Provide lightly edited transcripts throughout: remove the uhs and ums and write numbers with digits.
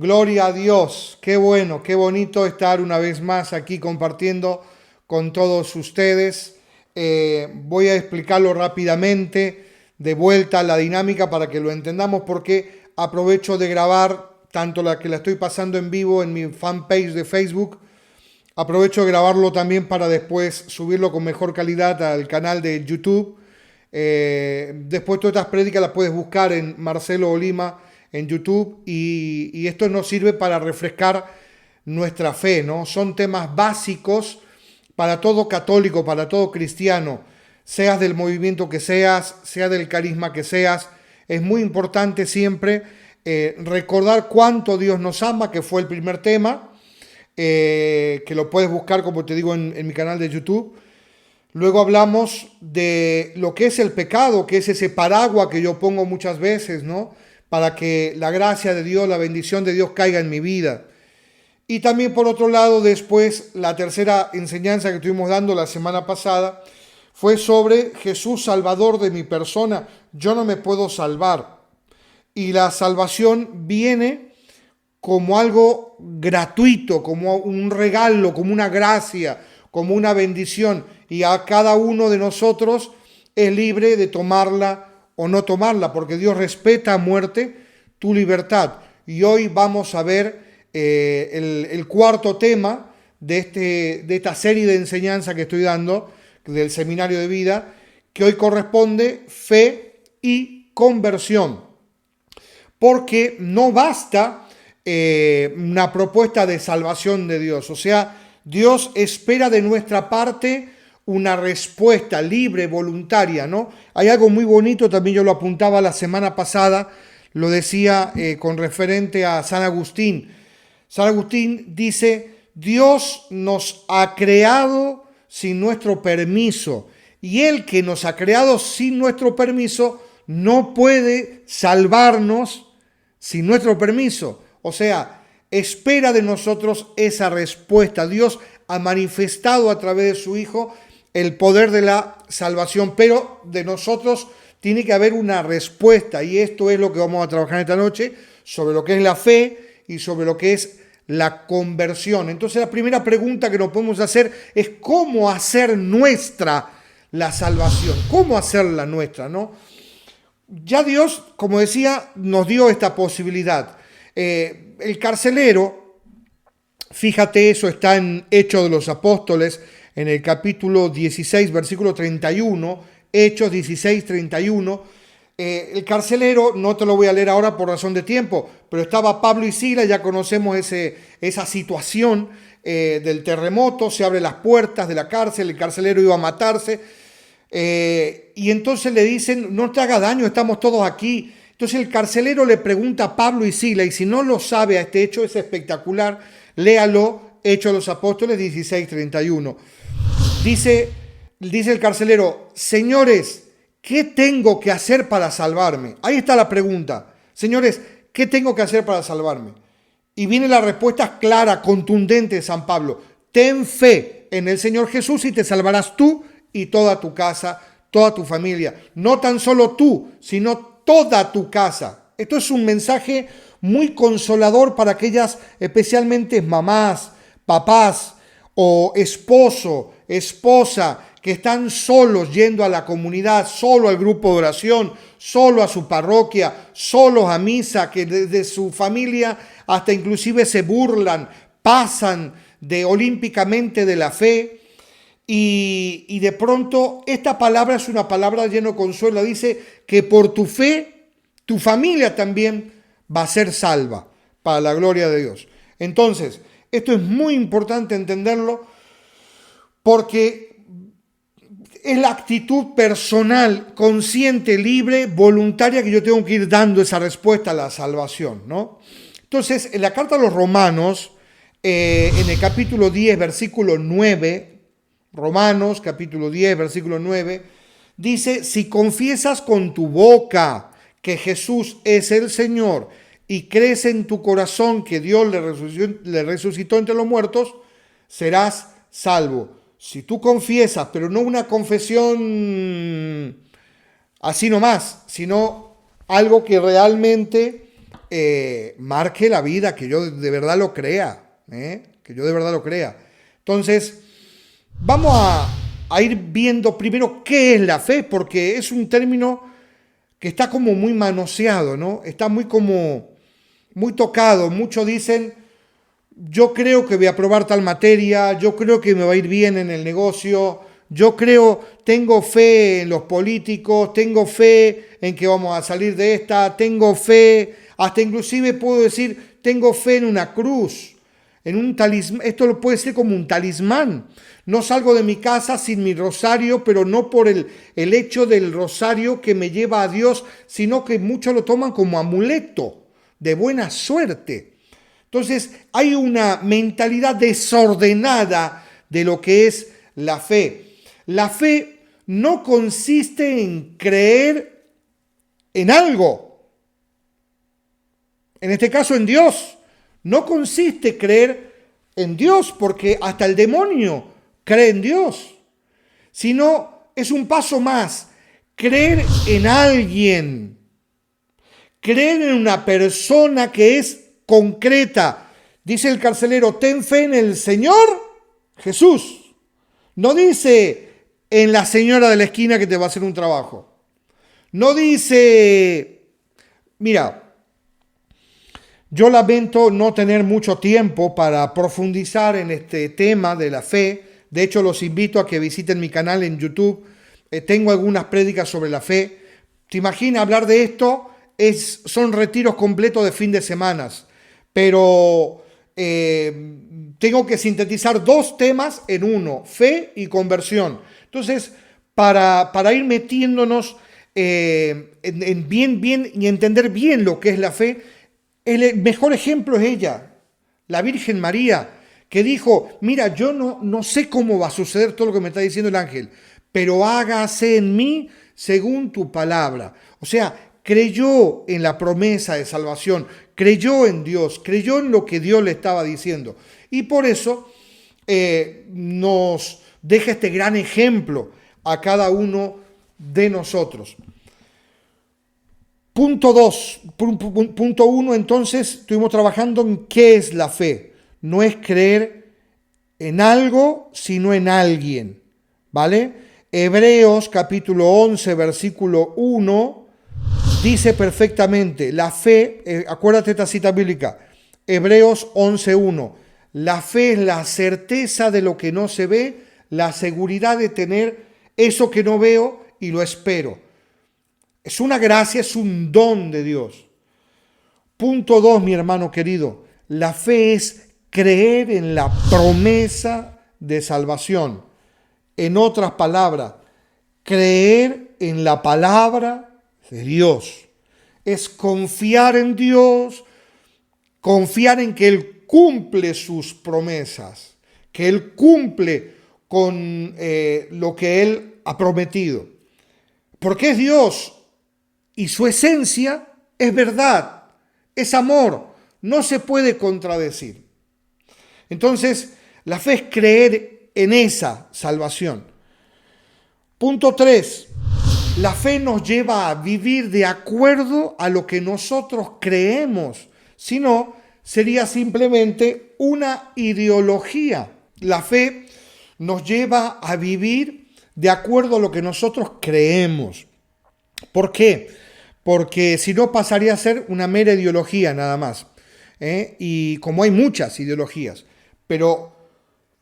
Gloria a Dios. Qué bueno, qué bonito estar una vez más aquí compartiendo con todos ustedes. Voy a explicarlo rápidamente, de vuelta a la dinámica para que lo entendamos, porque aprovecho de grabar tanto la que la estoy pasando en vivo en mi fanpage de Facebook. Aprovecho de grabarlo también para después subirlo con mejor calidad al canal de YouTube. Después todas estas prédicas las puedes buscar en Marcelo Olima en YouTube y esto nos sirve para refrescar nuestra fe, ¿no? Son temas básicos para todo católico, para todo cristiano, seas del movimiento que seas, sea del carisma que seas. Es muy importante siempre recordar cuánto Dios nos ama, que fue el primer tema, que lo puedes buscar, como te digo, en mi canal de YouTube. Luego hablamos de lo que es el pecado, que es ese paraguas que yo pongo muchas veces, ¿no? Para que la gracia de Dios, la bendición de Dios caiga en mi vida. Y también por otro lado, después, la tercera enseñanza que estuvimos dando la semana pasada fue sobre Jesús Salvador de mi persona. Yo no me puedo salvar. Y la salvación viene como algo gratuito, como un regalo, como una gracia, como una bendición. Y a cada uno de nosotros es libre de tomarla o no tomarla, porque Dios respeta a muerte tu libertad. Y hoy vamos a ver el cuarto tema de esta serie de enseñanza que estoy dando, del seminario de vida, que hoy corresponde fe y conversión. Porque no basta una propuesta de salvación de Dios. O sea, Dios espera de nuestra parte una respuesta libre, voluntaria, ¿no? Hay algo muy bonito, también yo lo apuntaba la semana pasada, lo decía con referente a San Agustín. San Agustín dice, Dios nos ha creado sin nuestro permiso, y el que nos ha creado sin nuestro permiso no puede salvarnos sin nuestro permiso. O sea, espera de nosotros esa respuesta. Dios ha manifestado a través de su Hijo el poder de la salvación, pero de nosotros tiene que haber una respuesta, y esto es lo que vamos a trabajar esta noche, sobre lo que es la fe y sobre lo que es la conversión. Entonces la primera pregunta que nos podemos hacer es cómo hacer nuestra la salvación, cómo hacerla nuestra, ¿no? Ya Dios, como decía, nos dio esta posibilidad. El carcelero, fíjate, eso está en Hechos de los Apóstoles, en el capítulo 16, versículo 31, Hechos 16, 31, el carcelero, no te lo voy a leer ahora por razón de tiempo, pero estaba Pablo y Silas, ya conocemos esa situación del terremoto, se abren las puertas de la cárcel, el carcelero iba a matarse, y entonces le dicen, no te haga daño, estamos todos aquí. Entonces el carcelero le pregunta a Pablo y Silas, y si no lo sabe, a este hecho es espectacular, léalo, Hechos de los Apóstoles 16, 31. Dice el carcelero, señores, ¿qué tengo que hacer para salvarme? Ahí está la pregunta. Señores, ¿qué tengo que hacer para salvarme? Y viene la respuesta clara, contundente de San Pablo. Ten fe en el Señor Jesús y te salvarás tú y toda tu casa, toda tu familia. No tan solo tú, sino toda tu casa. Esto es un mensaje muy consolador para aquellas, especialmente mamás, papás o esposa, que están solos yendo a la comunidad, solo al grupo de oración, solo a su parroquia, solos a misa, que desde su familia hasta inclusive se burlan, pasan olímpicamente de la fe, y de pronto esta palabra es una palabra llena de consuelo. Dice que por tu fe, tu familia también va a ser salva para la gloria de Dios. Entonces, esto es muy importante entenderlo, porque es la actitud personal, consciente, libre, voluntaria, que yo tengo que ir dando esa respuesta a la salvación, ¿no? Entonces, en la carta a los Romanos, en el capítulo 10, versículo 9, Romanos, capítulo 10, versículo 9, dice, si confiesas con tu boca que Jesús es el Señor y crees en tu corazón que Dios le resucitó entre los muertos, serás salvo. Si tú confiesas, pero no una confesión así nomás, sino algo que realmente marque la vida, que yo de verdad lo crea, que yo de verdad lo crea. Entonces, vamos a ir viendo primero qué es la fe, porque es un término que está como muy manoseado, ¿no? Está muy tocado. Muchos dicen, yo creo que voy a aprobar tal materia, yo creo que me va a ir bien en el negocio, yo creo, tengo fe en los políticos, tengo fe en que vamos a salir de esta, tengo fe, hasta inclusive puedo decir, tengo fe en una cruz, en un talismán. Esto lo puede ser como un talismán. No salgo de mi casa sin mi rosario, pero no por el hecho del rosario que me lleva a Dios, sino que muchos lo toman como amuleto de buena suerte. Entonces hay una mentalidad desordenada de lo que es la fe. La fe no consiste en creer en algo, en este caso en Dios. No consiste en creer en Dios, porque hasta el demonio cree en Dios, sino es un paso más, creer en alguien, creer en una persona que es concreta. Dice el carcelero, ten fe en el Señor Jesús. No dice en la señora de la esquina que te va a hacer un trabajo. No dice, mira, yo lamento no tener mucho tiempo para profundizar en este tema de la fe. De hecho, los invito a que visiten mi canal en YouTube. Tengo algunas prédicas sobre la fe. ¿Te imaginas hablar de esto? Son retiros completos de fin de semana. Pero tengo que sintetizar 2 temas en uno, fe y conversión. Entonces, para ir metiéndonos en bien y entender bien lo que es la fe, el mejor ejemplo es ella, la Virgen María, que dijo, mira, yo no sé cómo va a suceder todo lo que me está diciendo el ángel, pero hágase en mí según tu palabra. O sea, creyó en la promesa de salvación, creyó en Dios, creyó en lo que Dios le estaba diciendo. Y por eso nos deja este gran ejemplo a cada uno de nosotros. Punto 1, entonces, estuvimos trabajando en qué es la fe. No es creer en algo, sino en alguien, ¿vale? Hebreos capítulo 11, versículo 1, dice perfectamente, la fe, acuérdate esta cita bíblica, Hebreos 11, 1, la fe es la certeza de lo que no se ve, la seguridad de tener eso que no veo y lo espero. Es una gracia, es un don de Dios. Punto 2, mi hermano querido. La fe es creer en la promesa de salvación. En otras palabras, creer en la palabra de Dios. Es confiar en Dios, confiar en que Él cumple sus promesas, que Él cumple con lo que Él ha prometido. Porque es Dios. Y su esencia es verdad, es amor, no se puede contradecir. Entonces, la fe es creer en esa salvación. Punto 3, la fe nos lleva a vivir de acuerdo a lo que nosotros creemos, si no, sería simplemente una ideología. La fe nos lleva a vivir de acuerdo a lo que nosotros creemos. ¿Por qué? Porque si no pasaría a ser una mera ideología nada más. Y como hay muchas ideologías, pero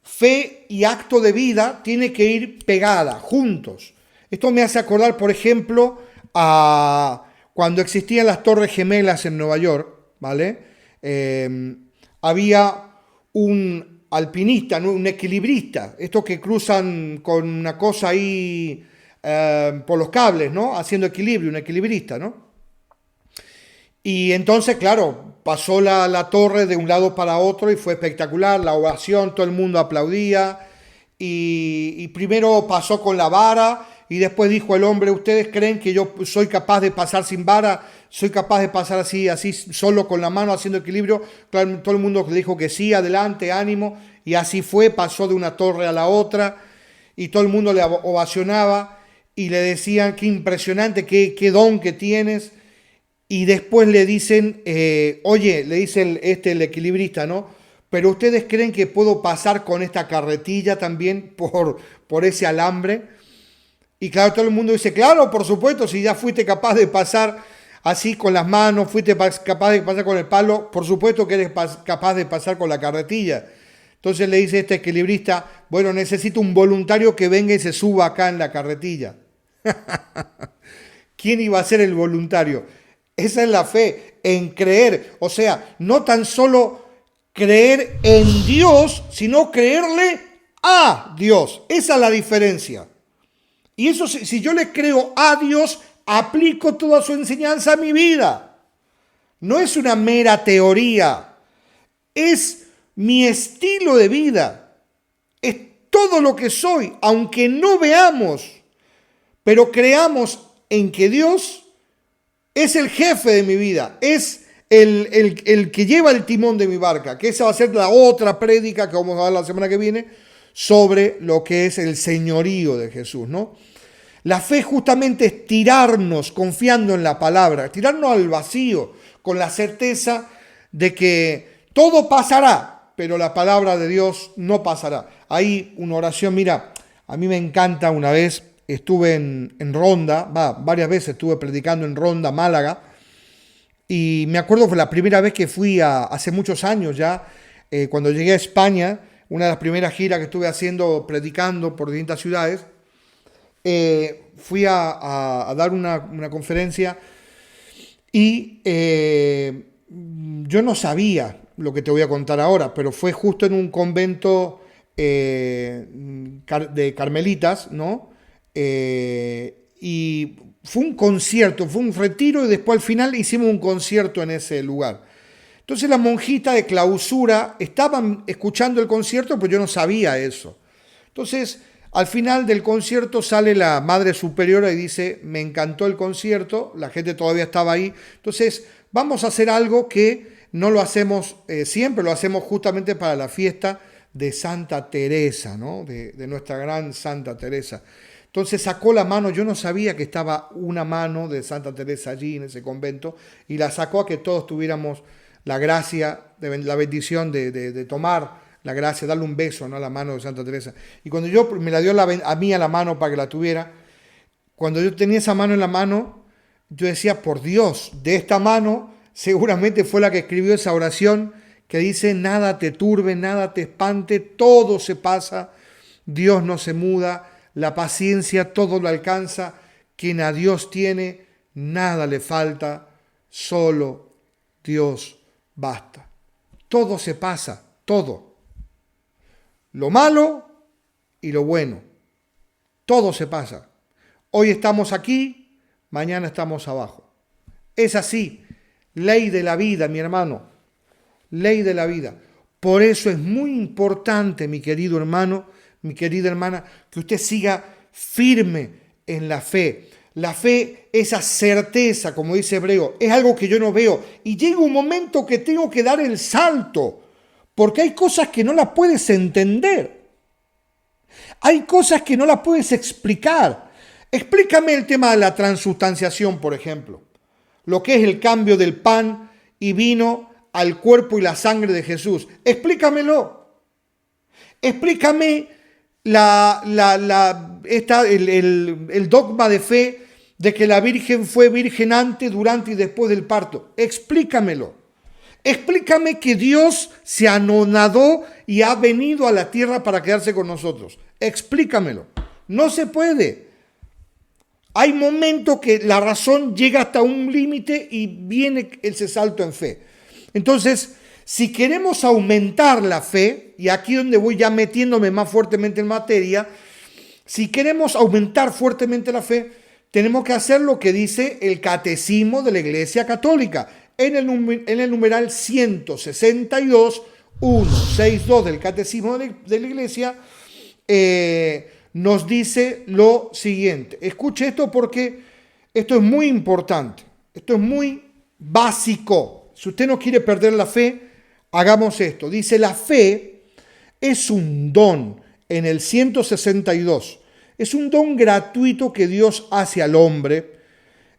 fe y acto de vida tiene que ir pegada, juntos. Esto me hace acordar, por ejemplo, a cuando existían las Torres Gemelas en Nueva York, ¿vale? Había un alpinista, ¿no? Un equilibrista, estos que cruzan con una cosa ahí por los cables, ¿no? Haciendo equilibrio, un equilibrista, ¿no? Y entonces, claro, pasó la torre de un lado para otro y fue espectacular, la ovación, todo el mundo aplaudía. Y primero pasó con la vara y después dijo el hombre, ¿ustedes creen que yo soy capaz de pasar sin vara? ¿Soy capaz de pasar así solo con la mano haciendo equilibrio? Claro, todo el mundo le dijo que sí, adelante, ánimo. Y así fue, pasó de una torre a la otra y todo el mundo le ovacionaba y le decían, qué impresionante, qué don que tienes. y después le dicen, oye, le dice el equilibrista, ¿no? Pero ustedes creen que puedo pasar con esta carretilla también por ese alambre. Y claro, todo el mundo dice, claro, por supuesto, si ya fuiste capaz de pasar así con las manos, fuiste capaz de pasar con el palo, por supuesto que eres capaz de pasar con la carretilla. Entonces le dice este equilibrista, bueno, necesito un voluntario que venga y se suba acá en la carretilla. ¿Quién iba a ser el voluntario? Esa es la fe, en creer. O sea, no tan solo creer en Dios, sino creerle a Dios. Esa es la diferencia. Y eso, si yo le creo a Dios, aplico toda su enseñanza a mi vida. No es una mera teoría, es mi estilo de vida. Es todo lo que soy, aunque no veamos, pero creamos en que Dios es el jefe de mi vida, es el que lleva el timón de mi barca, que esa va a ser la otra prédica que vamos a dar la semana que viene sobre lo que es el señorío de Jesús, ¿no? La fe justamente es tirarnos confiando en la palabra, tirarnos al vacío con la certeza de que todo pasará, pero la palabra de Dios no pasará. Hay una oración, mira, a mí me encanta. Una vez estuve en Ronda, varias veces estuve predicando en Ronda, Málaga, y me acuerdo fue la primera vez que fui hace muchos años ya, cuando llegué a España, una de las primeras giras que estuve haciendo, predicando por distintas ciudades. Fui a dar una conferencia y yo no sabía lo que te voy a contar ahora, pero fue justo en un convento de carmelitas, ¿no? Y fue un concierto, fue un retiro y después al final hicimos un concierto en ese lugar. Entonces las monjitas de clausura estaban escuchando el concierto, pero yo no sabía eso. Entonces, al final del concierto sale la madre superiora y dice, me encantó el concierto, la gente todavía estaba ahí, entonces vamos a hacer algo que no lo hacemos siempre, lo hacemos justamente para la fiesta de Santa Teresa, ¿no? De nuestra gran Santa Teresa. Entonces sacó la mano, yo no sabía que estaba una mano de Santa Teresa allí en ese convento, y la sacó a que todos tuviéramos la gracia, la bendición de tomar la gracia, darle un beso, ¿no?, a la mano de Santa Teresa. Y cuando yo me la dio a mí a la mano para que la tuviera, cuando yo tenía esa mano en la mano, yo decía, por Dios, de esta mano seguramente fue la que escribió esa oración que dice, nada te turbe, nada te espante, todo se pasa, Dios no se muda, la paciencia todo lo alcanza, quien a Dios tiene, nada le falta, solo Dios basta. Todo se pasa, todo. Lo malo y lo bueno. Todo se pasa. Hoy estamos aquí, mañana estamos abajo. Es así. Ley de la vida, mi hermano. Ley de la vida. Por eso es muy importante, mi querido hermano, mi querida hermana, que usted siga firme en la fe. La fe, esa certeza, como dice Hebreo, es algo que yo no veo. Y llega un momento que tengo que dar el salto. Porque hay cosas que no las puedes entender. Hay cosas que no las puedes explicar. Explícame el tema de la transustanciación, por ejemplo. Lo que es el cambio del pan y vino al cuerpo y la sangre de Jesús. Explícamelo. Explícame el dogma de fe de que la Virgen fue virgen antes, durante y después del parto. Explícamelo. Explícame que Dios se anonadó y ha venido a la tierra para quedarse con nosotros. Explícamelo. No se puede. Hay momentos que la razón llega hasta un límite y viene ese salto en fe. Entonces, si queremos aumentar la fe, y aquí es donde voy ya metiéndome más fuertemente en materia, si queremos aumentar fuertemente la fe, tenemos que hacer lo que dice el Catecismo de la Iglesia Católica. En el numeral 162, 162 del Catecismo de la Iglesia, nos dice lo siguiente. Escuche esto porque esto es muy importante, esto es muy básico. Si usted no quiere perder la fe, hagamos esto. Dice, la fe es un don, en el 162. Es un don gratuito que Dios hace al hombre.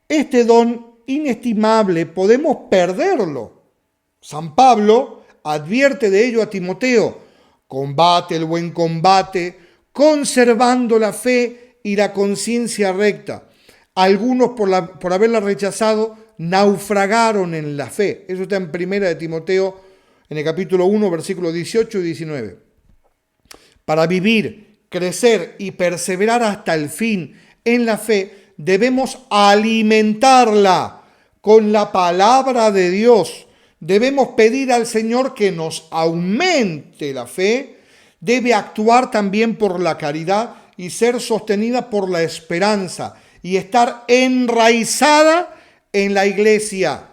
Este don inestimable, podemos perderlo. San Pablo advierte de ello a Timoteo: combate el buen combate, conservando la fe y la conciencia recta. Algunos por haberla rechazado naufragaron en la fe. Eso está en Primera de Timoteo, en el capítulo 1, versículos 18 y 19. Para vivir, crecer y perseverar hasta el fin en la fe, debemos alimentarla con la palabra de Dios. Debemos pedir al Señor que nos aumente la fe. Debe actuar también por la caridad y ser sostenida por la esperanza y estar enraizada en la iglesia.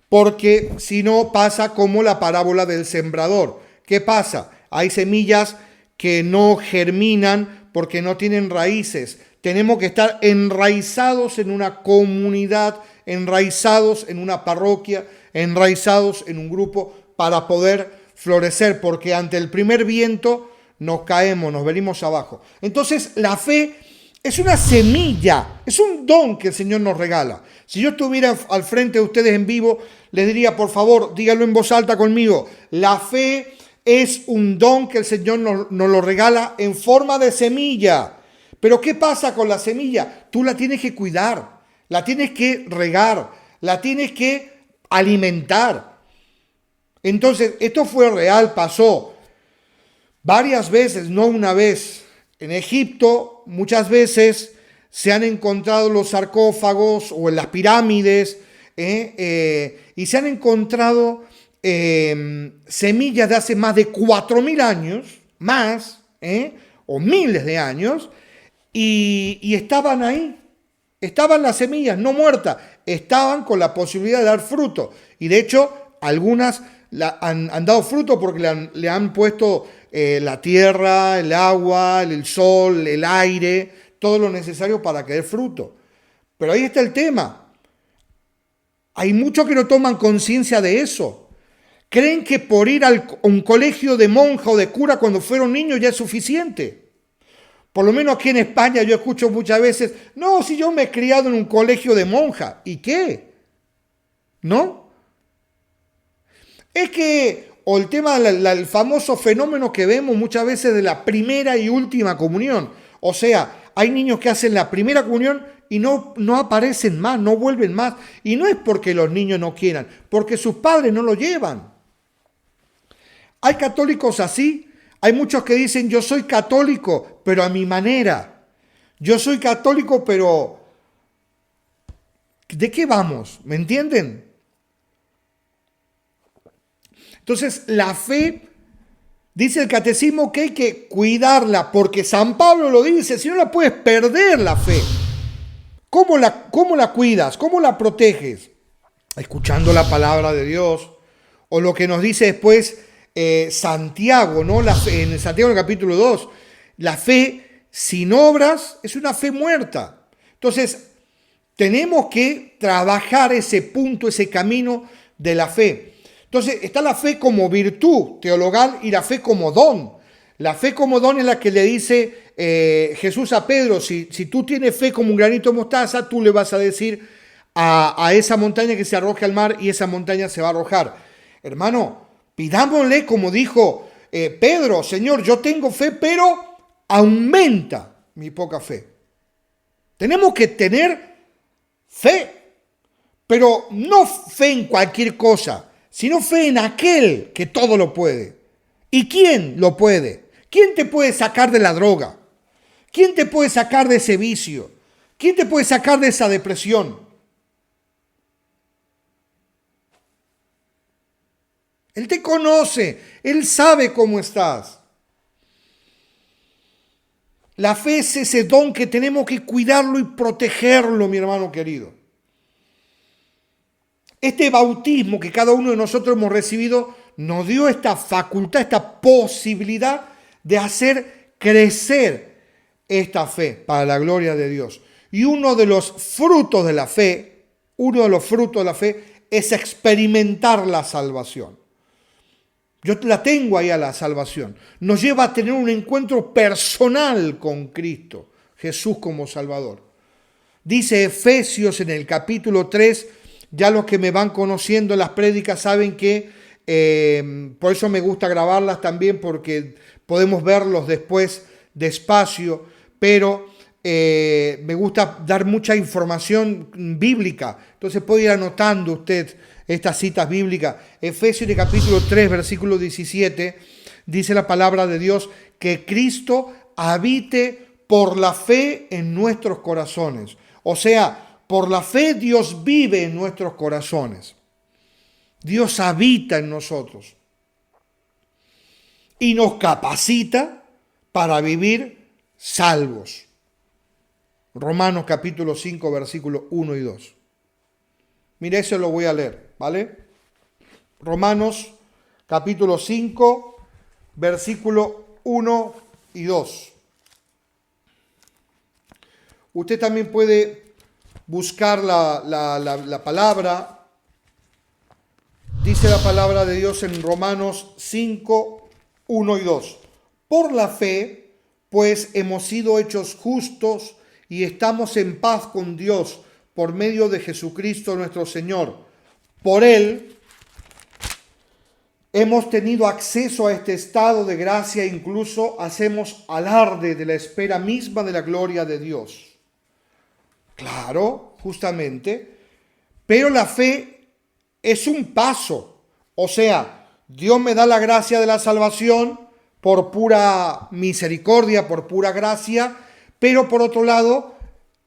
Porque si no, pasa como la parábola del sembrador. ¿Qué pasa? Hay semillas que no germinan porque no tienen raíces. Tenemos que estar enraizados en una comunidad, enraizados en una parroquia, enraizados en un grupo para poder florecer, porque ante el primer viento nos caemos, nos venimos abajo. Entonces la fe es una semilla, es un don que el Señor nos regala. Si yo estuviera al frente de ustedes en vivo, les diría, por favor, díganlo en voz alta conmigo: la fe es un don que el Señor nos lo regala en forma de semilla. Pero ¿qué pasa con la semilla? Tú la tienes que cuidar, la tienes que regar, la tienes que alimentar. Entonces, esto fue real, pasó varias veces, no una vez. En Egipto muchas veces se han encontrado los sarcófagos o en las pirámides y se han encontrado semillas de hace más de 4.000 años, más, o miles de años, y estaban ahí. Estaban las semillas, no muertas, estaban con la posibilidad de dar fruto. Y de hecho, algunas han dado fruto porque le han puesto la tierra, el agua, el sol, el aire, todo lo necesario para que dé fruto. Pero ahí está el tema. Hay muchos que no toman conciencia de eso. Creen que por ir a un colegio de monja o de cura cuando fueron niños ya es suficiente. Por lo menos aquí en España yo escucho muchas veces: no, si yo me he criado en un colegio de monja. ¿Y qué? ¿No? Es que, o el tema del famoso fenómeno que vemos muchas veces de la primera y última comunión. O sea, hay niños que hacen la primera comunión y no aparecen más, no vuelven más. Y no es porque los niños no quieran, porque sus padres no lo llevan. Hay católicos así. Hay muchos que dicen: yo soy católico, pero a mi manera. Yo soy católico, pero ¿de qué vamos? ¿Me entienden? Entonces, la fe, dice el catecismo que hay que cuidarla, porque San Pablo lo dice: si no la puedes perder la fe. ¿Cómo la cuidas? ¿Cómo la proteges? Escuchando la palabra de Dios, o lo que nos dice después Santiago, ¿no? En Santiago, en el capítulo 2, la fe sin obras es una fe muerta. Entonces, tenemos que trabajar ese punto, ese camino de la fe. Entonces, está la fe como virtud teologal y la fe como don. La fe como don es la que le dice Jesús a Pedro: si tú tienes fe como un granito de mostaza, tú le vas a decir a esa montaña que se arroje al mar, y esa montaña se va a arrojar. Hermano, pidámosle, como dijo Pedro: Señor, yo tengo fe, pero aumenta mi poca fe. Tenemos que tener fe, pero no fe en cualquier cosa, sino fe en aquel que todo lo puede. ¿Y quién lo puede? ¿Quién te puede sacar de la droga? ¿Quién te puede sacar de ese vicio? ¿Quién te puede sacar de esa depresión? Él te conoce, Él sabe cómo estás. La fe es ese don que tenemos que cuidarlo y protegerlo, mi hermano querido. Este bautismo que cada uno de nosotros hemos recibido nos dio esta facultad, esta posibilidad de hacer crecer esta fe para la gloria de Dios. Y uno de los frutos de la fe es experimentar la salvación. Yo la tengo ahí a la salvación. Nos lleva a tener un encuentro personal con Cristo, Jesús como Salvador. Dice Efesios en el capítulo 3, ya los que me van conociendo en las prédicas saben que por eso me gusta grabarlas también, porque podemos verlos después despacio, pero me gusta dar mucha información bíblica. Entonces puede ir anotando usted estas citas bíblicas. Efesios de capítulo 3, versículo 17, dice la palabra de Dios que Cristo habite por la fe en nuestros corazones. O sea, por la fe Dios vive en nuestros corazones. Dios habita en nosotros y nos capacita para vivir salvos. Romanos capítulo 5, versículos 1 y 2. Mire, eso lo voy a leer, ¿vale? Romanos capítulo 5, versículo 1 y 2. Usted también puede buscar la palabra. Dice la palabra de Dios en Romanos 5, 1 y 2. Por la fe, pues hemos sido hechos justos y estamos en paz con Dios por medio de Jesucristo nuestro Señor. Por Él hemos tenido acceso a este estado de gracia e incluso hacemos alarde de la espera misma de la gloria de Dios. Claro, justamente, pero la fe es un paso, o sea, Dios me da la gracia de la salvación por pura misericordia, por pura gracia, pero por otro lado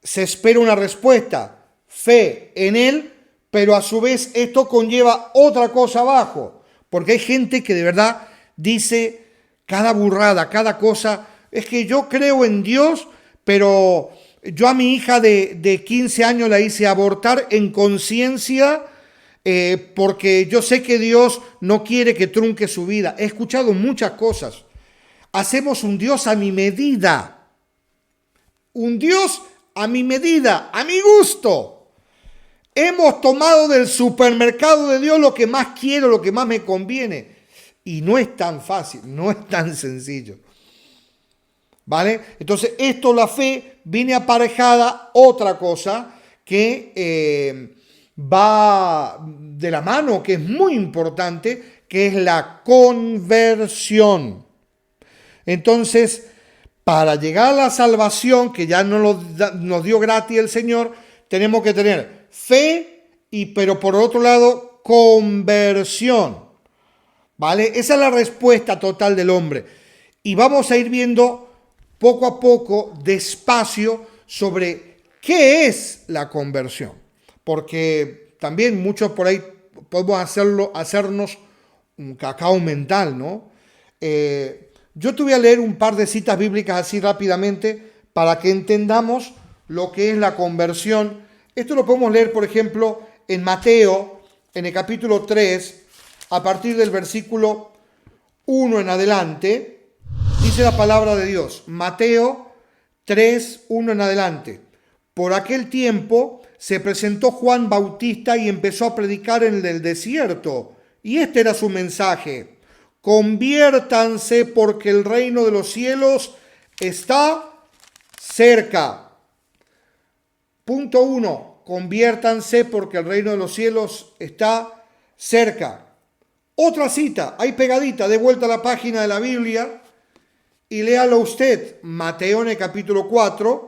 se espera una respuesta, fe en Él, pero a su vez esto conlleva otra cosa abajo, porque hay gente que de verdad dice cada burrada, cada cosa, es que yo creo en Dios, pero yo a mi hija de 15 años la hice abortar en conciencia, porque yo sé que Dios no quiere que trunque su vida. He escuchado muchas cosas. Hacemos un Dios a mi medida. Un Dios a mi medida, a mi gusto. Hemos tomado del supermercado de Dios lo que más quiero, lo que más me conviene. Y no es tan fácil, no es tan sencillo. ¿Vale? Entonces, la fe viene aparejada otra cosa que va de la mano, que es muy importante, que es la conversión. Entonces, para llegar a la salvación, que ya nos dio gratis el Señor, tenemos que tener fe, pero por otro lado, conversión. ¿Vale? Esa es la respuesta total del hombre. Y vamos a ir viendo poco a poco, despacio, sobre qué es la conversión. Porque también muchos por ahí podemos hacernos un cacao mental, ¿no? Yo te voy a leer un par de citas bíblicas así rápidamente para que entendamos lo que es la conversión. Esto lo podemos leer, por ejemplo, en Mateo, en el capítulo 3, a partir del versículo 1 en adelante, dice la palabra de Dios. Mateo 3, 1 en adelante. Por aquel tiempo se presentó Juan Bautista y empezó a predicar en el desierto. Y este era su mensaje: conviértanse porque el reino de los cielos está cerca. Punto 1. Conviértanse porque el reino de los cielos está cerca. Otra cita, ahí pegadita, de vuelta a la página de la Biblia y léalo usted. Mateo en el capítulo 4.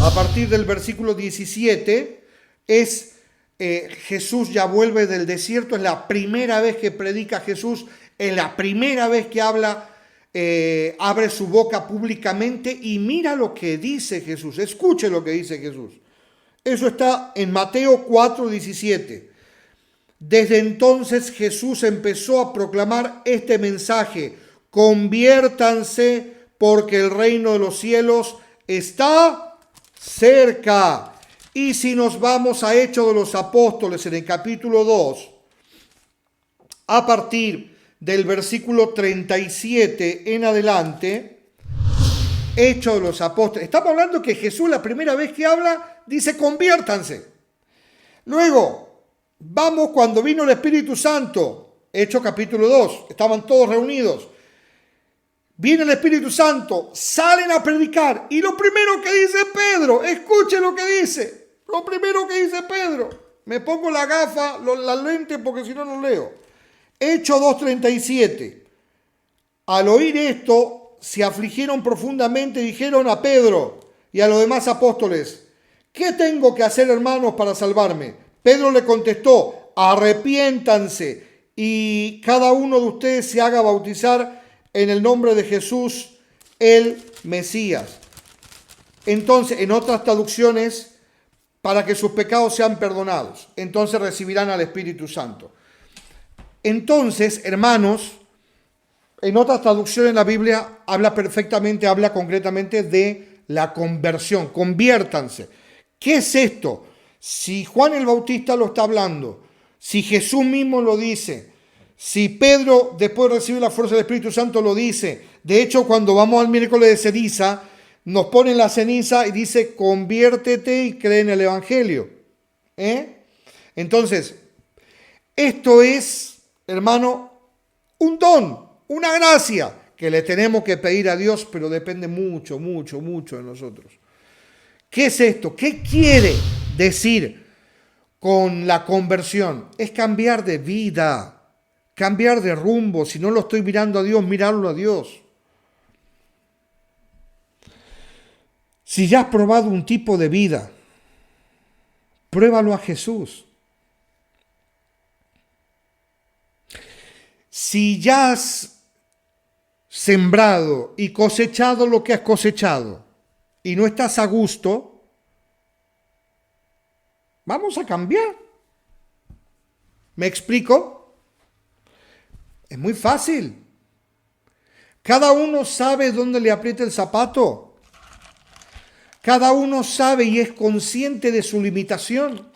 A partir del versículo 17, Jesús ya vuelve del desierto, es la primera vez que predica Jesús, es la primera vez que habla, abre su boca públicamente y mira lo que dice Jesús, escuche lo que dice Jesús. Eso está en Mateo 4, 17. Desde entonces Jesús empezó a proclamar este mensaje: conviértanse porque el reino de los cielos está cerca. Y si nos vamos a Hechos de los Apóstoles en el capítulo 2, a partir del versículo 37 en adelante, Hechos de los Apóstoles, estamos hablando que Jesús la primera vez que habla dice conviértanse. Luego, vamos cuando vino el Espíritu Santo, Hechos capítulo 2, estaban todos reunidos. Viene el Espíritu Santo, salen a predicar. Y lo primero que dice Pedro, escuche lo que dice. Lo primero que dice Pedro. Me pongo la gafa, la lente porque si no, no leo. Hechos 2:37. Al oír esto, se afligieron profundamente y dijeron a Pedro y a los demás apóstoles: ¿qué tengo que hacer, hermanos, para salvarme? Pedro le contestó: arrepiéntanse y cada uno de ustedes se haga bautizar en el nombre de Jesús, el Mesías. Entonces, en otras traducciones, para que sus pecados sean perdonados. Entonces recibirán al Espíritu Santo. Entonces, hermanos, en otras traducciones la Biblia habla concretamente de la conversión. Conviértanse. ¿Qué es esto? Si Juan el Bautista lo está hablando, si Jesús mismo lo dice, si Pedro después de recibir la fuerza del Espíritu Santo lo dice, de hecho cuando vamos al miércoles de ceniza, nos ponen la ceniza y dice: conviértete y cree en el Evangelio. Entonces, esto es, hermano, un don, una gracia que le tenemos que pedir a Dios, pero depende mucho, mucho, mucho de nosotros. ¿Qué es esto? ¿Qué quiere decir con la conversión? Es cambiar de vida, cambiar de rumbo. Si no lo estoy mirando a Dios, mirarlo a Dios. Si ya has probado un tipo de vida, pruébalo a Jesús. Si ya has sembrado y cosechado lo que has cosechado y no estás a gusto, vamos a cambiar. ¿Me explico? Es muy fácil. Cada uno sabe dónde le aprieta el zapato. Cada uno sabe y es consciente de su limitación.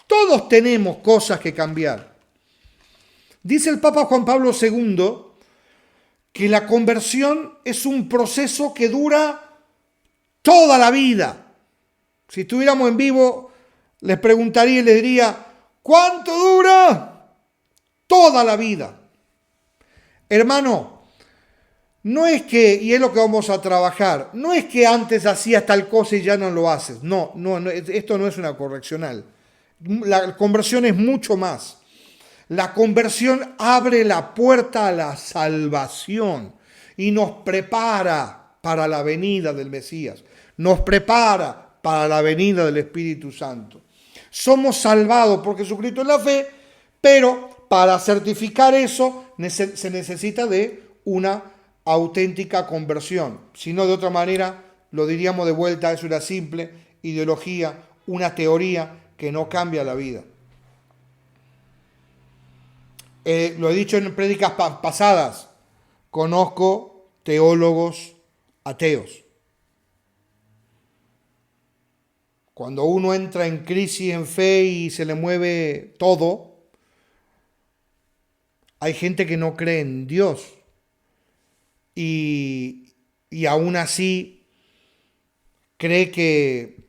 Todos tenemos cosas que cambiar. Dice el Papa Juan Pablo II que la conversión es un proceso que dura toda la vida. Si estuviéramos en vivo, les preguntaría y les diría: ¿cuánto dura? Toda la vida. Hermano, no es que, y es lo que vamos a trabajar, no es que antes hacías tal cosa y ya no lo haces. No, esto no es una correccional. La conversión es mucho más. La conversión abre la puerta a la salvación y nos prepara para la venida del Mesías. Nos prepara para la venida del Espíritu Santo. Somos salvados por Jesucristo en la fe, pero para certificar eso se necesita de una auténtica conversión. Si no, de otra manera, lo diríamos de vuelta, es una simple ideología, una teoría que no cambia la vida. Lo he dicho en prédicas pasadas, conozco teólogos ateos. Cuando uno entra en crisis en fe y se le mueve todo, hay gente que no cree en Dios y aún así cree que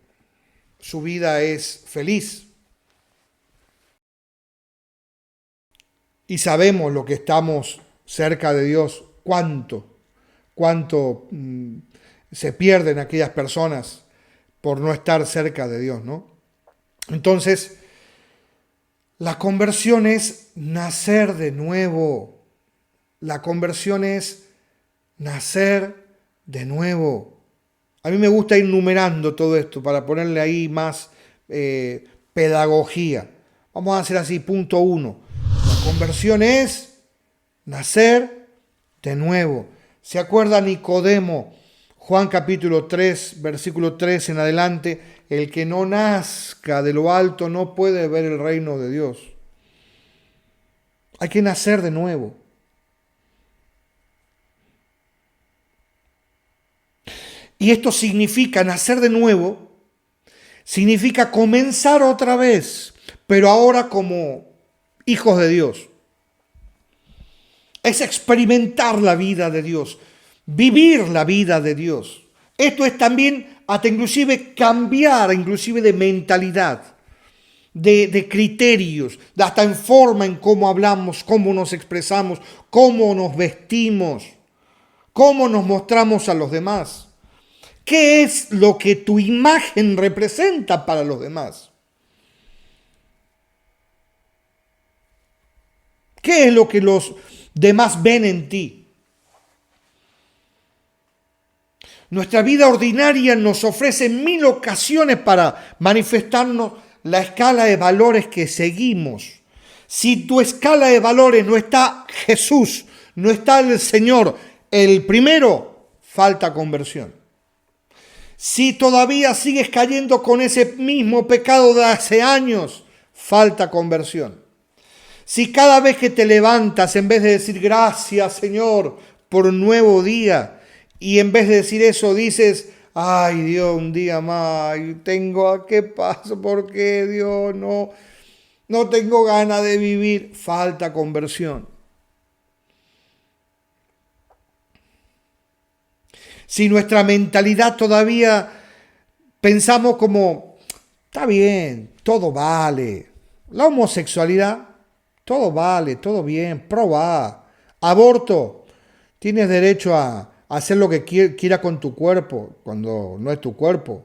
su vida es feliz. Y sabemos lo que estamos cerca de Dios, cuánto se pierden aquellas personas por no estar cerca de Dios, ¿no? Entonces, la conversión es nacer de nuevo. La conversión es nacer de nuevo. A mí me gusta ir numerando todo esto para ponerle ahí más pedagogía. Vamos a hacer así, punto 1. La conversión es nacer de nuevo. ¿Se acuerda Nicodemo? Juan capítulo 3, versículo 3 en adelante: el que no nazca de lo alto no puede ver el reino de Dios. Hay que nacer de nuevo. Y esto significa, nacer de nuevo, significa comenzar otra vez, pero ahora como hijos de Dios. Es experimentar la vida de Dios, vivir la vida de Dios. Esto es también hasta inclusive cambiar, inclusive de mentalidad, de criterios, hasta en forma en cómo hablamos, cómo nos expresamos, cómo nos vestimos. ¿Cómo nos mostramos a los demás? ¿Qué es lo que tu imagen representa para los demás? ¿Qué es lo que los demás ven en ti? Nuestra vida ordinaria nos ofrece 1000 ocasiones para manifestarnos la escala de valores que seguimos. Si tu escala de valores no está Jesús, no está el Señor, el primero, falta conversión. Si todavía sigues cayendo con ese mismo pecado de hace años, falta conversión. Si cada vez que te levantas, en vez de decir gracias Señor por un nuevo día, y en vez de decir eso dices, ay Dios, un día más, tengo a qué paso, ¿por qué Dios? No tengo ganas de vivir, falta conversión. Si nuestra mentalidad todavía pensamos como, está bien, todo vale, la homosexualidad, todo vale, todo bien, probá. Aborto, tienes derecho a hacer lo que quiera con tu cuerpo, cuando no es tu cuerpo.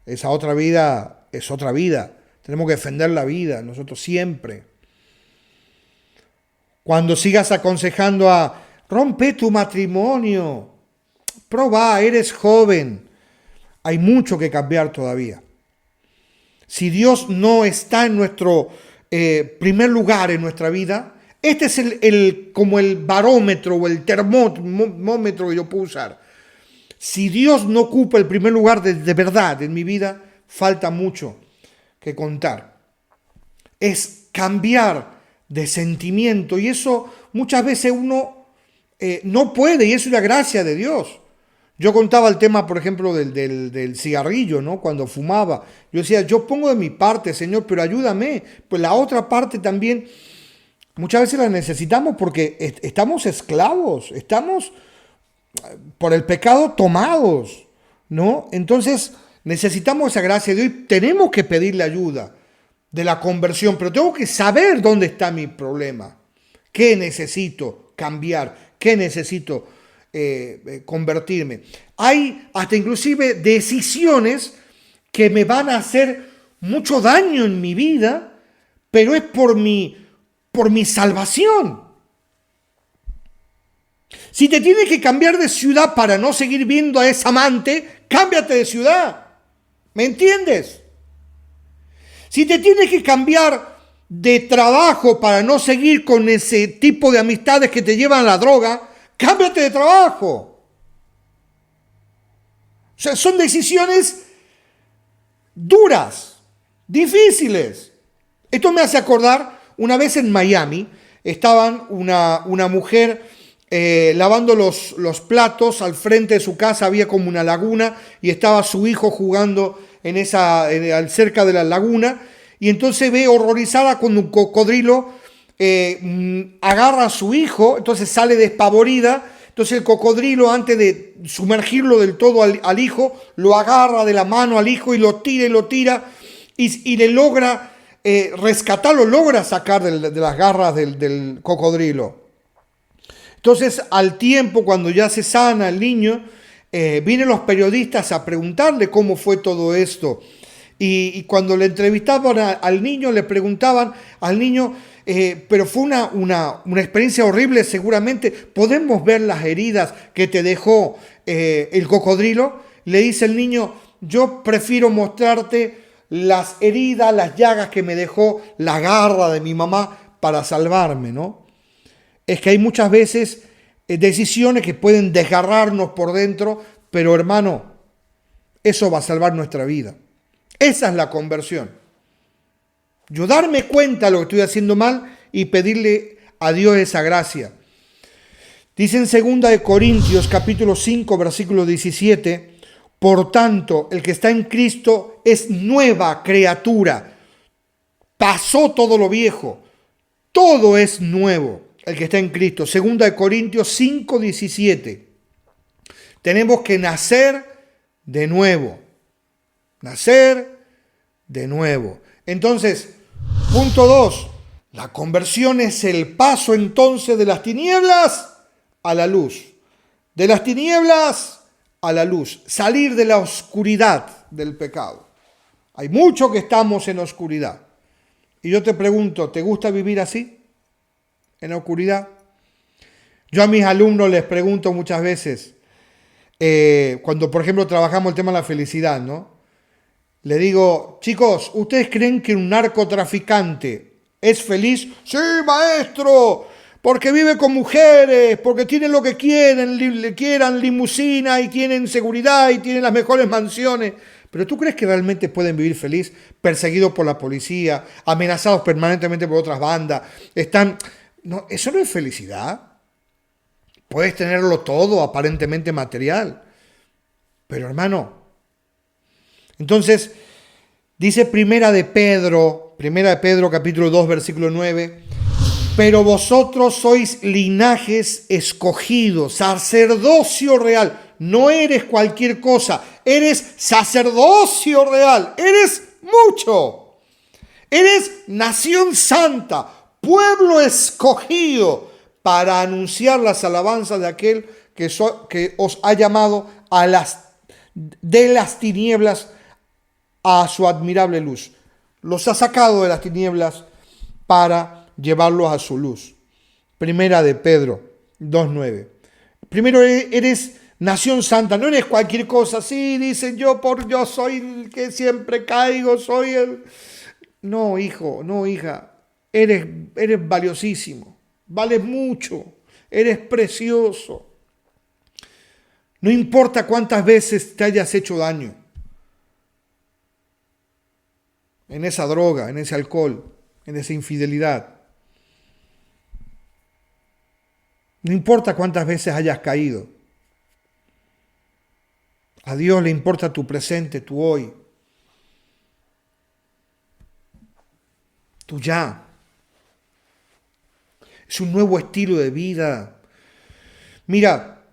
Esa otra vida es otra vida. Tenemos que defender la vida, nosotros siempre. Cuando sigas aconsejando a rompe tu matrimonio, probá, eres joven. Hay mucho que cambiar todavía. Si Dios no está en nuestro primer lugar en nuestra vida, este es como el barómetro o el termómetro que yo puedo usar. Si Dios no ocupa el primer lugar de verdad en mi vida, falta mucho que contar. Es cambiar de sentimiento y eso muchas veces uno no puede y es una gracia de Dios. Yo contaba el tema, por ejemplo, del cigarrillo, ¿no? Cuando fumaba. Yo decía, yo pongo de mi parte, Señor, pero ayúdame. Pues la otra parte también, muchas veces la necesitamos porque estamos esclavos, estamos por el pecado tomados, ¿no? Entonces necesitamos esa gracia de Dios y tenemos que pedirle ayuda de la conversión, pero tengo que saber dónde está mi problema, qué necesito cambiar, qué necesito convertirme. Hay hasta inclusive decisiones que me van a hacer mucho daño en mi vida, pero es por mi salvación. Si te tienes que cambiar de ciudad para no seguir viendo a esa amante, cámbiate de ciudad. ¿Me entiendes? Si te tienes que cambiar de trabajo para no seguir con ese tipo de amistades que te llevan a la droga, cámbiate de trabajo. O sea, son decisiones duras, difíciles. Esto me hace acordar, una vez en Miami, estaban una mujer lavando los platos, al frente de su casa había como una laguna y estaba su hijo jugando cerca de la laguna, y entonces ve horrorizada cuando un cocodrilo agarra a su hijo, entonces sale despavorida. Entonces el cocodrilo, antes de sumergirlo del todo al hijo, lo agarra de la mano al hijo y lo tira y le logra rescatarlo, logra sacar de las garras del cocodrilo. Entonces, al tiempo, cuando ya se sana el niño, vienen los periodistas a preguntarle cómo fue todo esto. Y cuando le entrevistaban al niño, le preguntaban al niño, pero fue una experiencia horrible seguramente, ¿podemos ver las heridas que te dejó el cocodrilo? Le dice el niño, yo prefiero mostrarte las heridas, las llagas que me dejó la garra de mi mamá para salvarme, ¿no? Es que hay muchas veces decisiones que pueden desgarrarnos por dentro, pero hermano, eso va a salvar nuestra vida. Esa es la conversión. Yo darme cuenta de lo que estoy haciendo mal y pedirle a Dios esa gracia. Dice en 2 Corintios capítulo 5 versículo 17, por tanto, el que está en Cristo es nueva criatura. Pasó todo lo viejo, todo es nuevo. El que está en Cristo. 2 Corintios 5, 17. Tenemos que nacer de nuevo. Nacer de nuevo. Entonces, punto 2. La conversión es el paso entonces de las tinieblas a la luz, de las tinieblas a la luz, salir de la oscuridad del pecado. Hay muchos que estamos en oscuridad. Y yo te pregunto, ¿te gusta vivir así? ¿En la oscuridad? Yo a mis alumnos les pregunto muchas veces, cuando por ejemplo trabajamos el tema de la felicidad, ¿no? Le digo, chicos, ¿ustedes creen que un narcotraficante es feliz? Sí, maestro, porque vive con mujeres, porque tienen lo que quieren, le quieran limusina y tienen seguridad y tienen las mejores mansiones. Pero ¿tú crees que realmente pueden vivir feliz, perseguidos por la policía, amenazados permanentemente por otras bandas? No, eso no es felicidad. Puedes tenerlo todo aparentemente material, pero hermano, entonces dice Primera de Pedro capítulo 2 versículo 9, pero vosotros sois linajes escogidos, sacerdocio real. No eres cualquier cosa, eres sacerdocio real, eres mucho. Eres nación santa, pueblo escogido para anunciar las alabanzas de aquel que os ha llamado de las tinieblas a su admirable luz. Los ha sacado de las tinieblas para llevarlos a su luz. Primera de Pedro 2:9. Primero, eres nación santa, no eres cualquier cosa. Sí, dicen yo soy el que siempre caigo, soy el... No, hijo, no, hija, eres valiosísimo, vales mucho, eres precioso. No importa cuántas veces te hayas hecho daño en esa droga, en ese alcohol, en esa infidelidad. No importa cuántas veces hayas caído. A Dios le importa tu presente, tu hoy, tu ya. Es un nuevo estilo de vida. Mira,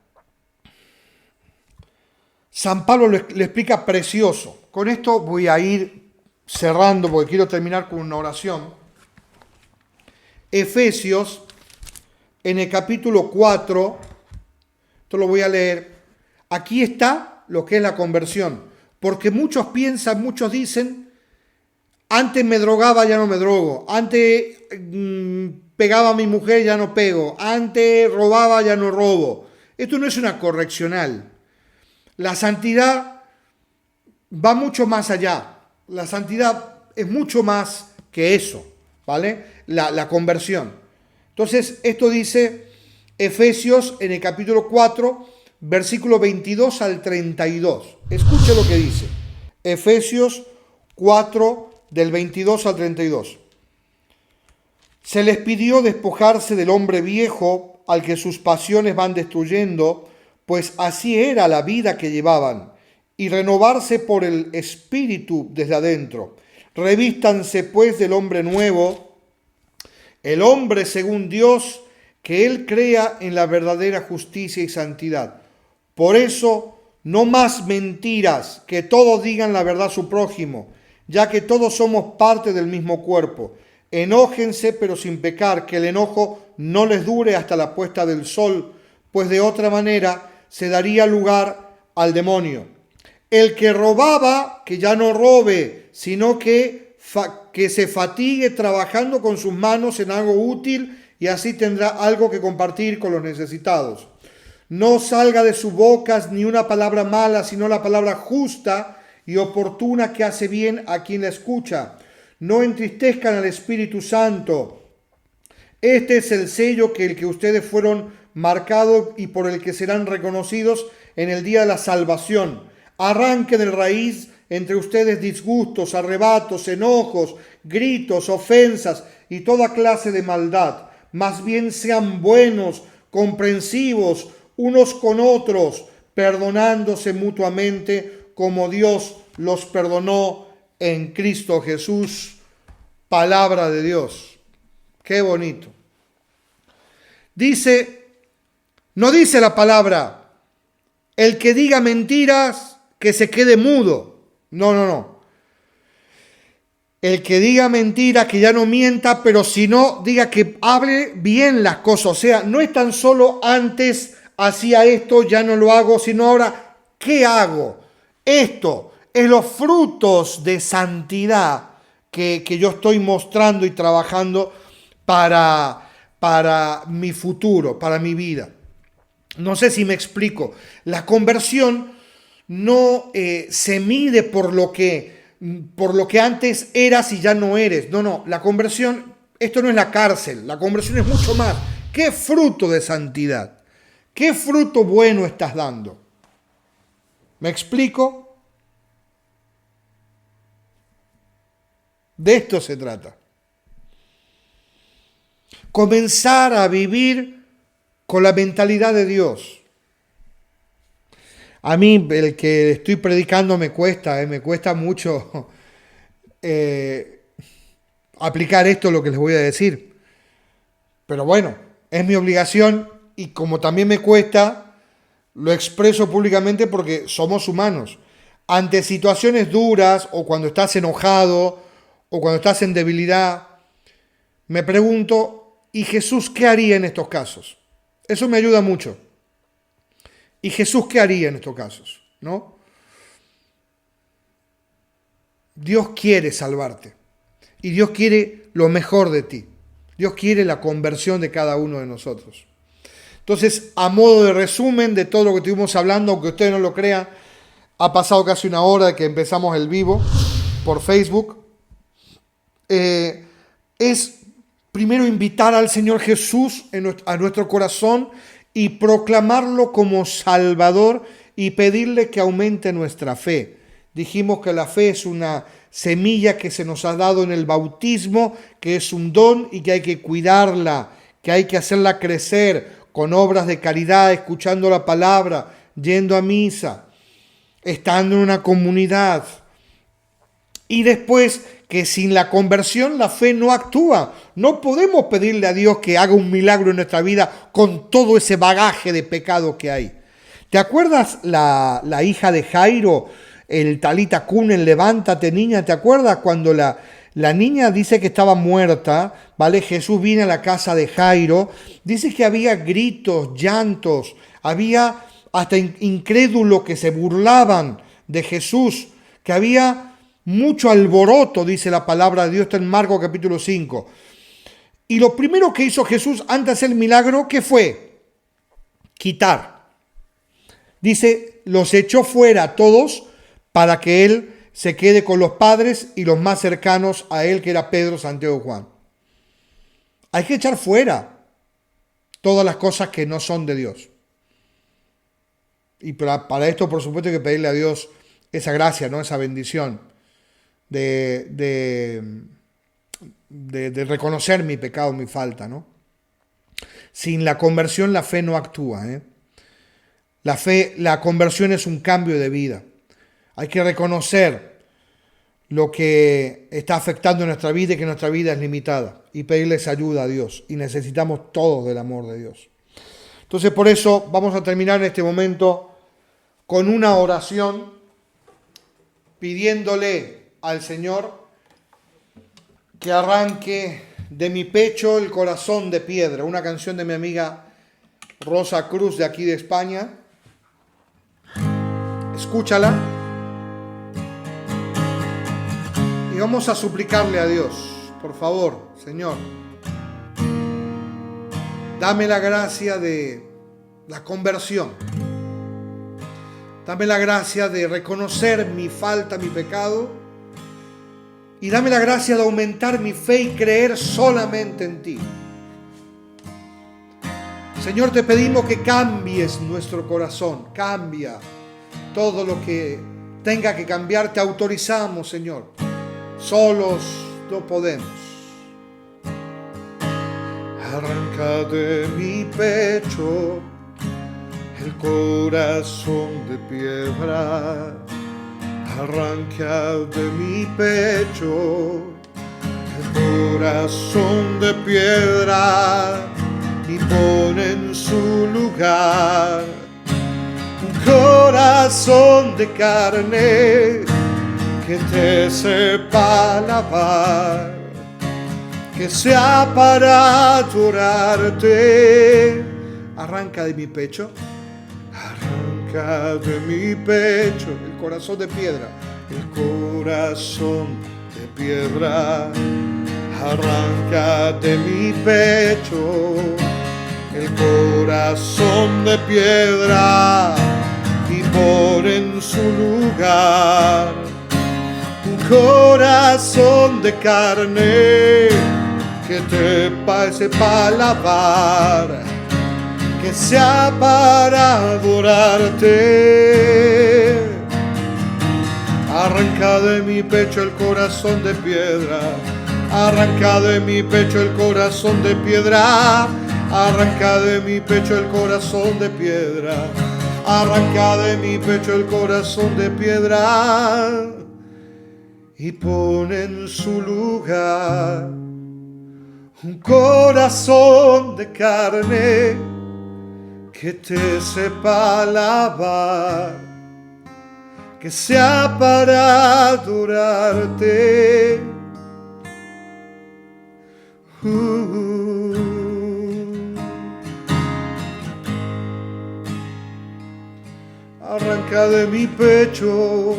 San Pablo le explica precioso. Con esto voy a ir cerrando porque quiero terminar con una oración. Efesios, en el capítulo 4, esto lo voy a leer. Aquí está lo que es la conversión. Porque muchos piensan, muchos dicen, antes me drogaba, ya no me drogo. Antes pegaba a mi mujer, ya no pego. Antes robaba, ya no robo. Esto no es una correccional. La santidad va mucho más allá. La santidad es mucho más que eso, ¿vale? La conversión. Entonces, esto dice Efesios en el capítulo 4, versículo 22 al 32. Escuche lo que dice. Efesios 4, del 22 al 32. Se les pidió despojarse del hombre viejo al que sus pasiones van destruyendo, pues así era la vida que llevaban, y renovarse por el espíritu desde adentro. Revístanse pues del hombre nuevo, el hombre según Dios, que Él crea en la verdadera justicia y santidad. Por eso, no más mentiras, que todos digan la verdad a su prójimo, ya que todos somos parte del mismo cuerpo. Enójense, pero sin pecar, que el enojo no les dure hasta la puesta del sol, pues de otra manera se daría lugar al demonio. El que robaba, que ya no robe, sino que se fatigue trabajando con sus manos en algo útil y así tendrá algo que compartir con los necesitados. No salga de sus bocas ni una palabra mala, sino la palabra justa y oportuna que hace bien a quien la escucha. No entristezcan al Espíritu Santo. Este es el sello que el que ustedes fueron marcados y por el que serán reconocidos en el día de la salvación. Arranquen de raíz entre ustedes disgustos, arrebatos, enojos, gritos, ofensas y toda clase de maldad. Más bien sean buenos, comprensivos unos con otros, perdonándose mutuamente como Dios los perdonó en Cristo Jesús. Palabra de Dios. Qué bonito. No dice la palabra, el que diga mentiras, que se quede mudo. No. El que diga mentira, que ya no mienta, pero si no, diga que hable bien las cosas. O sea, no es tan solo antes hacía esto, ya no lo hago, sino ahora, ¿qué hago? Esto es los frutos de santidad que yo estoy mostrando y trabajando para mi futuro, para mi vida. No sé si me explico. La conversión no se mide por lo que antes eras y ya no eres. No, la conversión, esto no es la cárcel, la conversión es mucho más. ¿Qué fruto de santidad? ¿Qué fruto bueno estás dando? ¿Me explico? De esto se trata. Comenzar a vivir con la mentalidad de Dios. A mí, el que estoy predicando me cuesta mucho aplicar esto, lo que les voy a decir. Pero bueno, es mi obligación y como también me cuesta, lo expreso públicamente porque somos humanos. Ante situaciones duras o cuando estás enojado o cuando estás en debilidad, me pregunto, ¿y Jesús qué haría en estos casos? Eso me ayuda mucho. ¿Y Jesús qué haría en estos casos? ¿No? Dios quiere salvarte y Dios quiere lo mejor de ti. Dios quiere la conversión de cada uno de nosotros. Entonces, a modo de resumen de todo lo que estuvimos hablando, aunque ustedes no lo crean, ha pasado casi una hora de que empezamos el vivo por Facebook. Es primero invitar al Señor Jesús a nuestro corazón y proclamarlo como Salvador y pedirle que aumente nuestra fe. Dijimos que la fe es una semilla que se nos ha dado en el bautismo, que es un don y que hay que cuidarla, que hay que hacerla crecer con obras de caridad, escuchando la palabra, yendo a misa, estando en una comunidad. Y después que sin la conversión la fe no actúa. No podemos pedirle a Dios que haga un milagro en nuestra vida con todo ese bagaje de pecado que hay. ¿Te acuerdas la hija de Jairo, el Talita Cum, el levántate niña? ¿Te acuerdas cuando la niña dice que estaba muerta? ¿Vale? Jesús viene a la casa de Jairo. Dice que había gritos, llantos, había hasta incrédulos que se burlaban de Jesús, que había mucho alboroto, dice la palabra de Dios, está en Marcos capítulo 5. Y lo primero que hizo Jesús antes de hacer el milagro, ¿qué fue? Quitar. Dice, los echó fuera a todos para que él se quede con los padres y los más cercanos a él, que era Pedro, Santiago y Juan. Hay que echar fuera todas las cosas que no son de Dios. Y para esto, por supuesto, hay que pedirle a Dios esa gracia, ¿no? Esa bendición de reconocer mi pecado, mi falta, ¿no? Sin la conversión, la fe no actúa, ¿eh? La conversión es un cambio de vida. Hay que reconocer lo que está afectando nuestra vida y que nuestra vida es limitada y pedirles ayuda a Dios. Y necesitamos todos del amor de Dios. Entonces, por eso vamos a terminar en este momento con una oración pidiéndole al Señor que arranque de mi pecho el corazón de piedra. Una canción de mi amiga Rosa Cruz de aquí de España. Escúchala. Y vamos a suplicarle a Dios, por favor, Señor, dame la gracia de la conversión. Dame la gracia de reconocer mi falta, mi pecado. Y dame la gracia de aumentar mi fe y creer solamente en ti. Señor, te pedimos que cambies nuestro corazón. Cambia todo lo que tenga que cambiar. Te autorizamos, Señor. Solos no podemos. Arranca de mi pecho el corazón de piedra. Arranca de mi pecho el corazón de piedra y pone en su lugar un corazón de carne que te sepa alabar, que sea para adorarte Arranca de mi pecho. Arranca de mi pecho el corazón de piedra. El corazón de piedra. Arranca de mi pecho el corazón de piedra y pon en su lugar un corazón de carne que te sepa alabar, que sea para adorarte. Arranca de mi pecho el corazón de piedra. Arranca de mi pecho el corazón de piedra. Arranca de mi pecho el corazón de piedra. Arranca de mi pecho el corazón de piedra. Y pon en su lugar un corazón de carne que te sepa alabar, que sea para adorarte. Arranca de mi pecho,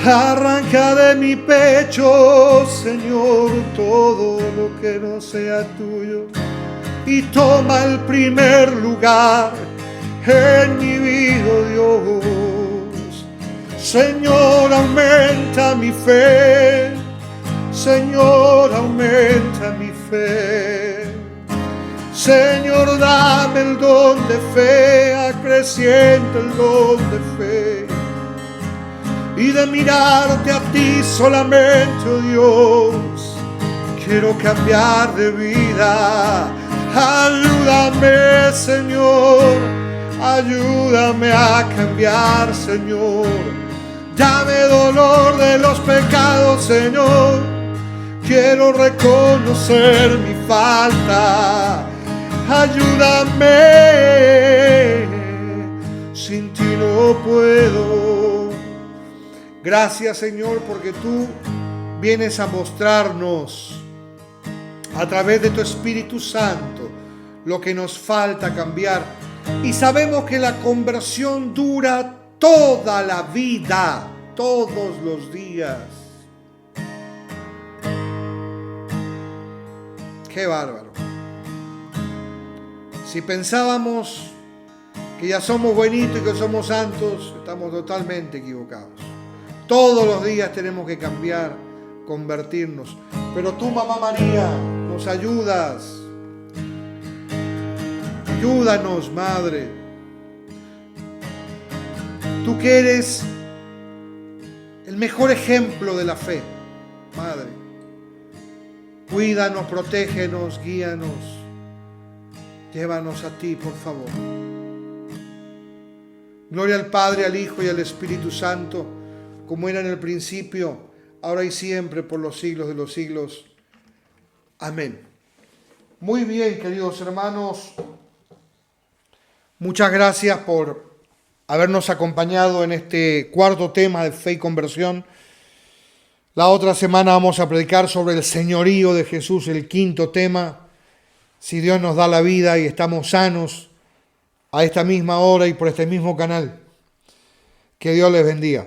arranca de mi pecho, Señor, todo lo que no sea tuyo, y toma el primer lugar en mi vida, Dios. Señor, aumenta mi fe. Señor, aumenta mi fe. Señor, dame el don de fe, acrecienta el don de fe. Y de mirarte a ti solamente, oh Dios, quiero cambiar de vida. Ayúdame, Señor, ayúdame a cambiar, Señor. Dame dolor de los pecados, Señor. Quiero reconocer mi falta. Ayúdame, sin ti no puedo. Gracias, Señor, porque tú vienes a mostrarnos a través de tu Espíritu Santo lo que nos falta cambiar. Y sabemos que la conversión dura toda la vida, todos los días. ¡Qué bárbaro! Si pensábamos que ya somos buenitos y que somos santos, estamos totalmente equivocados. Todos los días tenemos que cambiar, convertirnos. Pero tú, Mamá María, nos ayudas. Ayúdanos, Madre. Tú que eres el mejor ejemplo de la fe, Madre. Cuídanos, protégenos, guíanos. Llévanos a ti, por favor. Gloria al Padre, al Hijo y al Espíritu Santo, como era en el principio, ahora y siempre, por los siglos de los siglos. Amén. Muy bien, queridos hermanos. Muchas gracias por habernos acompañado en este cuarto tema de fe y conversión. La otra semana vamos a predicar sobre el señorío de Jesús, el quinto tema. Si Dios nos da la vida y estamos sanos a esta misma hora y por este mismo canal. Que Dios les bendiga.